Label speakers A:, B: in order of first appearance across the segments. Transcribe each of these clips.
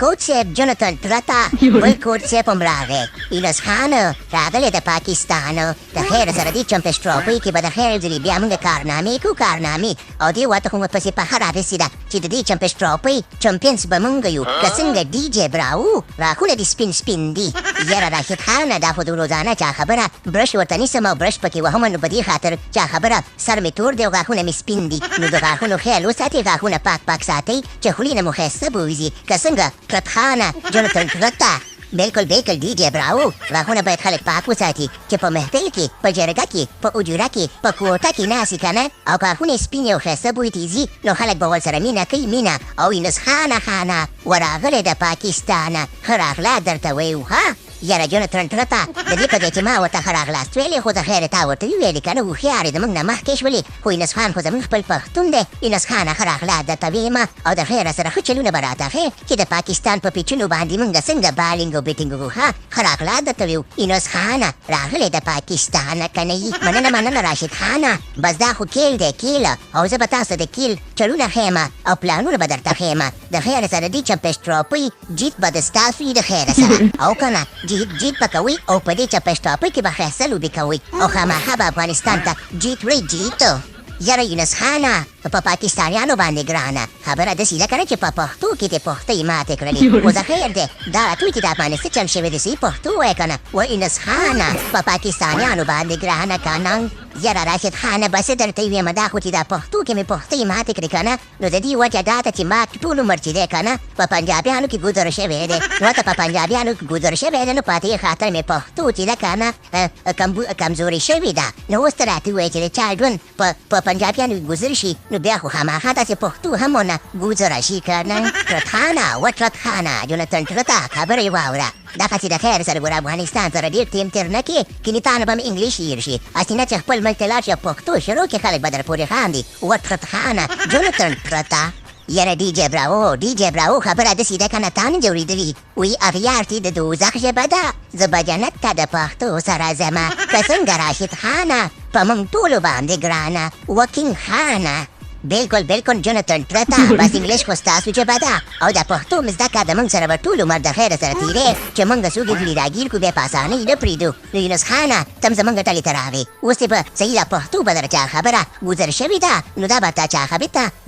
A: کوچ صاحب جوناتن پرتا بل کوچ صاحب هم راغی یونس خان راغلی د پاکستان د خیر سره دې چمپشټراپۍ کې به د خیر ځلې بیا موږ کارنامې کوو کارنامې او دې واته خو مو پسې په هر رسېده چې د دې چمپشټراپۍ چمپینس به موږ یو که څنګه ډي جې براو راخونه دې سپین سپین دي یاره راشد خانه دا خو د روزانه چا خبره برش ورته نیسم او برش پکې وهم نو په دې خاطر چا خبره سر مې تور دی او غاښونه مې سپین دي نو د غاښونو خیال وساتئ غاښونه پاک ساتئ چې خولې نه مو ښایسته بوځي که څنګه کرت خانه جوناتن پرتا بالکل ډي جې براو غاښونه باید خلک پاک وساتي چې په محفل کې په جرګه کې په اجوره کې په کوټه کې ناستي که نه او غاښونه یې سپین او ښایسته بوی تیزي نو خلک به ورسره مینه کوي مینه او یونس خانه ورغلی د پاکستانه ښه راغلا درته ویو ها یاره جوناتن پرتا د دې په دې چې ما ورته ښه راغلاست ویلې خو د خیره تا ورته وویلې که نه هوښیار یې د موږ نه مخکې شولې خو یونس خان خو زموږ خپل پښتون دی یونس خانه ښه راغلا درته ویم او د خیره سره ښه چلونه به راته ښې چې د پاکستان په پیچونو باندې موږ څنګه بالینګ او بیټینګ وکړو ښه ښه راغلا درته ویو یونس خانه راغلی د پاکستانه که نه یي مننه راشد خانه بس دا خو کیل دی کیله او زه به تاسو د کیل چلونه ښیم او پلانونه به درته ښیم د خیره سره دې چمپشټراپۍ جیت به د ستاسو وي د خیره سره او که نه جیت به کوئ او په دې چمپشټراپۍ کې به ښایسته لوبې کوئ او خامخا به افغانستان ته جیت وړئ جیت یاره یونس خانه په پاکستانیانو باندې ګرانه خبره داسې ده که نه چې په پښتو کې دې پښتۍ ماتې کړلې خو زه خیر دی دا راته چې د افغانستان چل شوی دی صحیح پښتو وایه که نه و یونس خانه په پاکستانیانو باندې ګرانه که نه یاره راشد خانه بس درته ویم دا خو چې دا پښتو کې مې پښتۍ ماتې کړې که نه نو د دې وجه دا ده چې ما ټول عمر چې دی که نه په پنجابیانو کې ګذر شوی دی نو ته په پنجابیانو کې ګذر شوی دی نو په دې خاطر مې پښتو چې ده که نه کمزورې شوې ده نو اوس ته راته ووایې چې د چا ژوند په پنجابیانو کې ګذر شي نو بیا خو خامخا داسې پښتو هم ونه ګذره شي که نه کرت خانه جوناتن پرتا خبره یې واوره دغسې د خیر سره ګوره افغانستان سره ډېر ټیم تېر نه کړې کنې تا نه به مې انګلیش هېر شي هسې نه چې خپل ملک ته لاړ شي پښتو شروع کړي خلک به در پورې خاندي کرت خانه جوناتن پرتا یاره ډي جې براو خبره داسې ده که نه تا نه دې اورېدلي وایي اغیار چې د دوزخ ژبه ده زه به جنت ته د پښتو سره ځمه که څنګه راشد خانه په موږ ټولو باندې ګرانه وکینګ خانه بالکل جوناتن پرتا بس انګلیش خو ستاسو ژبه ده او د پښتو مو زده کړه د موږ سره به ټول عمر د خیره سره تېرې چې موږ څوک یې ګلي راګیر کړو بیا په اسانۍ نه پرېږدو نو یونس خانه ته هم زموږ ډلې ته راغې اوس یې به صحیح ده پښتو به در چا خبره ګذر شوې ده نو دا به تا چا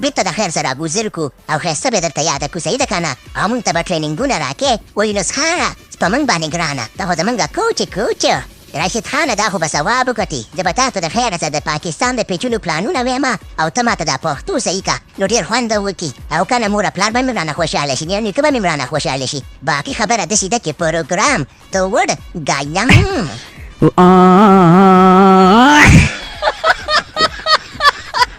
A: بېرته د خیر سره ګذر کړو او ښایسته به درته یاده کړو صحیح ده که نه او موږ ته به ټرېننګونه راکې و یونس خانه په موږ باندې ګرانه دا خو زموږ کوچ راشد خانه دا خو به ثواب وکړي زه به تاسو د خیره سره د پاکستان د پیچونو پلانونه ویم او ته ماته دا پښتو صحیح که نو ډېر خوند وکړي او که نه موره پلار به مې رانه خوشحاله شي نیکه به مې رانه خوشحاله شي باقي خبره داسې ده چې پروګرام ته وړ ګایم